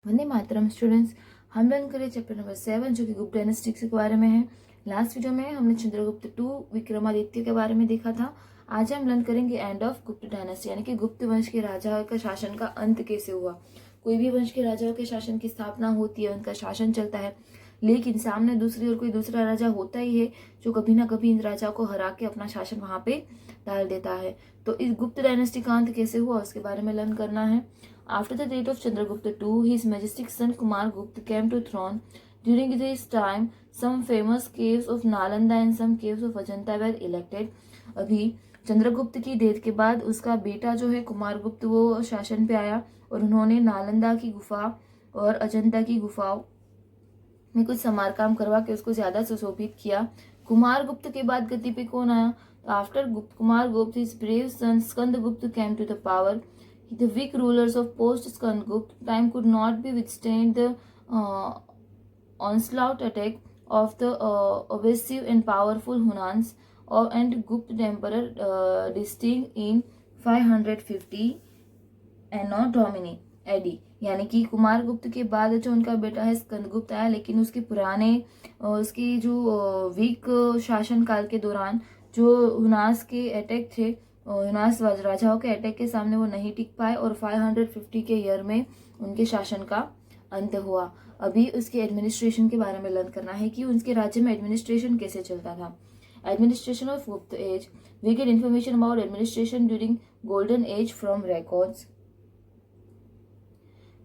Vande Mataram students. हम learn करें chapter number 7 जो कि गुप्त डायनेस्टी के बारे में है। लास्ट वीडियो में हमने चंद्रगुप्त 2 विक्रमादित्य के बारे में देखा था। आज हम लर्न करेंगे एंड ऑफ गुप्त डायनेस्टी, यानी कि गुप्त वंश के राजाओं का शासन का अंत कैसे हुआ। कोई भी वंश के राजाओं के शासन की स्थापना होती है, उनका शासन चलता है, लेकिन सामने दूसरी और कोई दूसरा राजा होता ही है जो कभी ना कभी इन राजाओं को हरा के अपना शासन वहां पे डाल देता है। तो इस गुप्त डायनेस्टी का अंत कैसे हुआ उसके बारे में लर्न करना है। After the death of Chandragupta II, his majestic son Kumar Gupta came to throne. During this time, some famous caves of Nalanda and some caves of Ajanta were elected. अभी चंद्रगुप्त की डेथ के बाद उसका बेटा जो है कुमार गुप्त वो शासन पे आया और उन्होंने नालंदा की गुफा और अजंता की गुफाओं में कुछ समारकाम करवा के उसको ज्यादा सुशोभित किया। कुमार गुप्त के बाद गद्दी पे कौन आया? After Gupta Kumar Gupta his brave son Skandagupta came to the power. The weak rulers of post-Skandgupta time could not be withstand the onslaught attack of the aggressive and powerful Hunans and Gupta emperor distinct in 550 Anno Domini AD, यानी कि कुमार गुप्त के बाद जो उनका बेटा है स्कंदगुप्त आया, लेकिन उसके पुराने उसकी जो वीक शासन काल के दौरान जो हुनास के अटैक थे, हुनास राजाओं के अटैक के सामने वो नहीं टिक पाए और 550 के ईयर में उनके शासन का अंत हुआ। अभी उसके एडमिनिस्ट्रेशन के बारे में लर्न करना है कि उनके राज्य में एडमिनिस्ट्रेशन कैसे चलता था। Administration of Gupta age, we get information about administration during golden age from records,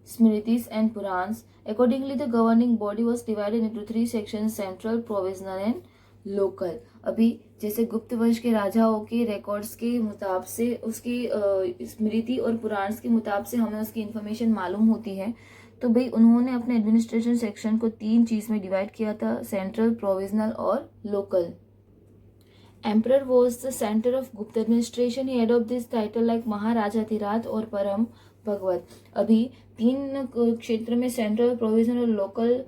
Smritis and Purans. Accordingly, the governing body was divided into 3 sections: central, provisional and local. अभी जैसे गुप्त वंश के राजाओं के रिकॉर्ड्स के मुताबिक से उसकी स्मृति और पुराण के मुताबिक से हमें उसकी इन्फॉर्मेशन मालूम होती है। तो भाई उन्होंने अपने एडमिनिस्ट्रेशन सेक्शन को 3 चीज में डिवाइड किया था: सेंट्रल, प्रोविजनल और local. Emperor was the center of Gupta administration. He adopted this title like महाराजाधिराज और परम भगवत. अभी 3 क्षेत्र में सेंट्रल, प्रोविजनल और लोकल,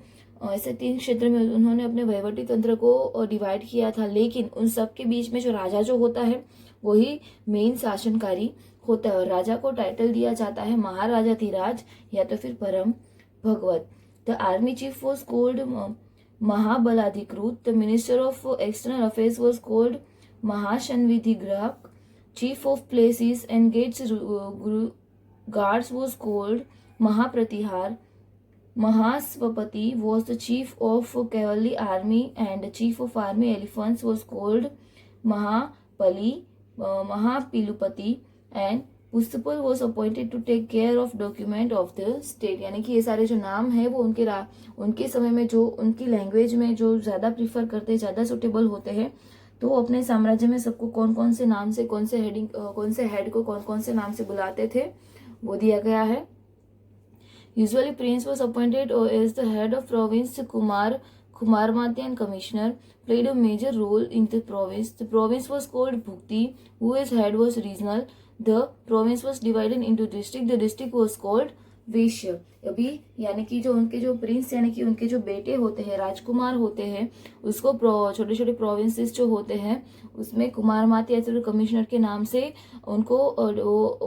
ऐसे 3 क्षेत्र में उन्होंने अपने वहीवटी तंत्र को डिवाइड किया था, लेकिन उन सब के बीच में जो राजा जो होता है वही मेन शासनकारी होता है और राजा को टाइटल दिया जाता है महाराजाधिराज या तो फिर परम भगवत. The army chief was called महाबलाधिकृत. The minister of external affairs was called महाशनविधिग्राहक. Chief of places and gates guards was called Mahapratihar. Mahaswapati was the chief of cavalry army and the chief of army elephants was called Mahapali, Mahapilupati and Puspal was appointed to take care of document of the state. यानी कि ये सारे जो नाम है वो उनके समय में जो उनकी लैंग्वेज में जो ज्यादा प्रीफर करते, ज्यादा सुटेबल होते हैं, तो अपने साम्राज्य में सबको कौन कौन से नाम से, कौन से हेड को कौन कौन से नाम से बुलाते थे वो दिया गया है. Usually prince was appointed as the head of province. कुमारमात्य and commissioner played a major role in the province. The province was called Bhukti, whose head was regional. The province was divided into district. The district was called वैश्य. अभी यानी कि जो उनके जो Prince यानी कि उनके जो बेटे होते हैं, राजकुमार होते हैं, उसको छोटे छोटे प्रोविंसेस जो होते हैं उसमें कुमार मात या फिर कमिश्नर के नाम से उनको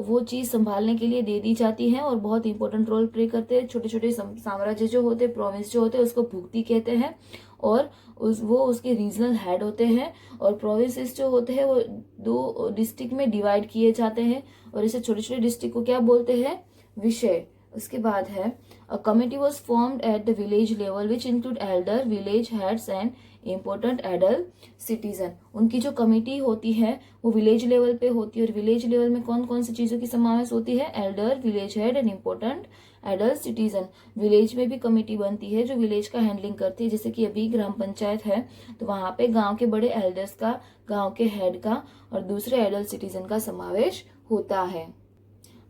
वो चीज संभालने के लिए दे दी जाती है और बहुत इंपॉर्टेंट रोल प्ले करते हैं. छोटे छोटे साम्राज्य जो होते हैं, प्रोविंस जो होते हैं, उसको भुक्ति कहते हैं और वो उसके रीजनल हेड होते हैं और प्रोविंसेस जो होते हैं वो 2 डिस्ट्रिक्ट में डिवाइड किए जाते हैं और इसे छोटे छोटे डिस्ट्रिक्ट को क्या बोलते हैं? विषय. उसके बाद है a committee was formed at the village level which include Elder, village heads and important adult citizen. उनकी जो कमिटी होती है वो विलेज लेवल पे होती है और विलेज लेवल में कौन कौन सी चीजों की समावेश होती है? Elder, village head and important adult citizen. Village में भी कमिटी बनती है जो विलेज का हैंडलिंग करती है, जैसे कि अभी ग्राम पंचायत है तो वहां पे गांव के बड़े एल्डर्स का, गांव के हेड का और दूसरे एडल्ट सिटीजन का समावेश होता है.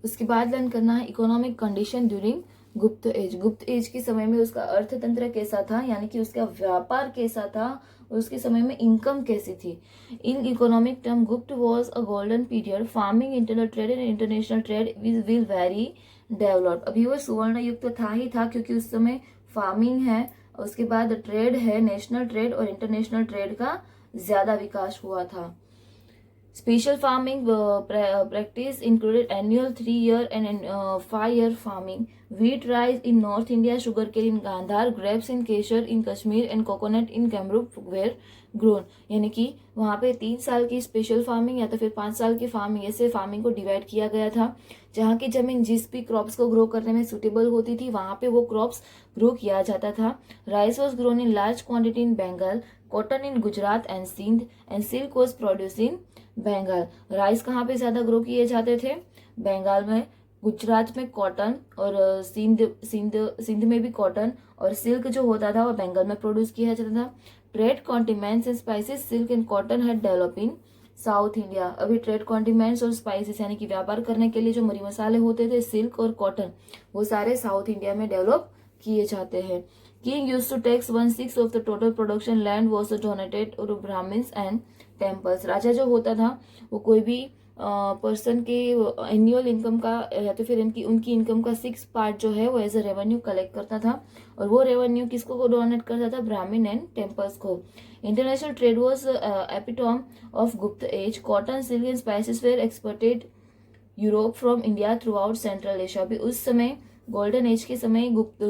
उसके बाद लर्न करना है इकोनॉमिक कंडीशन ड्यूरिंग गुप्त एज. गुप्त एज के समय में उसका अर्थतंत्र कैसा था, यानी कि उसका व्यापार कैसा था, उसके समय में इनकम कैसी थी. इन इकोनॉमिक टर्म गुप्त was a golden period. Farming, internal trade and international trade will very developed. अभी वो सुवर्ण युग तो था ही था क्योंकि उस समय फार्मिंग है, उसके बाद ट्रेड है, नेशनल ट्रेड और इंटरनेशनल ट्रेड का ज्यादा विकास हुआ था. Special farming practice included annual 3-year and 5-year farming. Wheat, rice in North India, sugarcane in Gandhar, grapes in Kesar in Kashmir and coconut in Kamrup were grown. यानी कि वहाँ पे 3 साल की स्पेशल फार्मिंग या तो फिर 5 साल की फार्मिंग, ऐसे फार्मिंग को डिवाइड किया गया था. जहाँ की जमीन जिस भी क्रॉप्स को ग्रो करने में सुटेबल होती थी वहाँ पे वो क्रॉप्स ग्रो किया जाता था. Rice was grown in large quantity in Bengal, cotton in Gujarat and Sindh and silk was produce in Bengal. Rice कहाँ पे ज्यादा ग्रो किए जाते थे? बंगाल में, गुजरात में कॉटन और सिंध में भी कॉटन, और सिल्क जो होता था वो बंगाल में प्रोड्यूस किया जाता था. Trade condiments and spices, silk and cotton had develop in south India. अभी ट्रेड कॉन्टिमेंट्स और स्पाइसेस यानी कि व्यापार करने के लिए जो मरी मसाले होते थे, सिल्क और कॉटन, वो सारे साउथ इंडिया में डेवलप किए जाते हैं. King used to tax 1/6 of the total production. Land was donated to Brahmins and temples. राजा जो होता था वो कोई भी पर्सन के एनुअल इनकम का या तो फिर उनकी इनकम का 6 पार्ट जो है वो एज अ रेवेन्यू कलेक्ट करता था, और वो रेवेन्यू किसको को डोनेट करता था? ब्राह्मण एंड टेम्पल्स को. International trade was epitome of Gupta age. Cotton, silk and spices were exported Europe from India through out Central Asia. भी उस समय गोल्डन एज के समय, गुप्त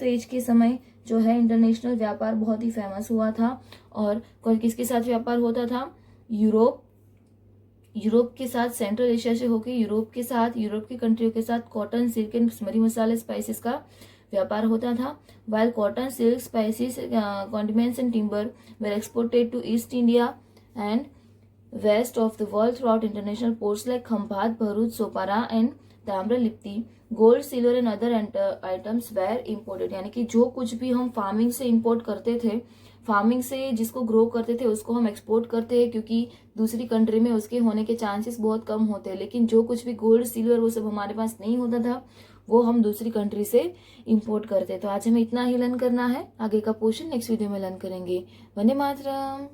एज के समय जो है इंटरनेशनल व्यापार बहुत ही फेमस हुआ था. और किसके साथ व्यापार होता था? यूरोप के साथ, सेंट्रल एशिया से होकर यूरोप के साथ, यूरोप की कंट्रियों के साथ कॉटन, सिल्क एंड मरी मसाले, स्पाइसेस का व्यापार होता था. While cotton, silk, spices, condiments and timber were exported to East India and west of the world throughout international ports like Khambhat, Bharuch, Sopara and Tamralipti. Gold, silver and other items were imported. यानी कि जो कुछ भी हम farming से import करते थे, farming से जिसको ग्रो करते थे उसको हम एक्सपोर्ट करते हैं, क्योंकि दूसरी कंट्री में उसके होने के चांसेस बहुत कम होते हैं. लेकिन जो कुछ भी गोल्ड, सिल्वर वो सब हमारे पास नहीं होता था, वो हम दूसरी कंट्री से इम्पोर्ट करते. तो आज हमें इतना ही लर्न करना है. आगे का पोर्शन नेक्स्ट वीडियो में लर्न करेंगे. वंदे मातरम.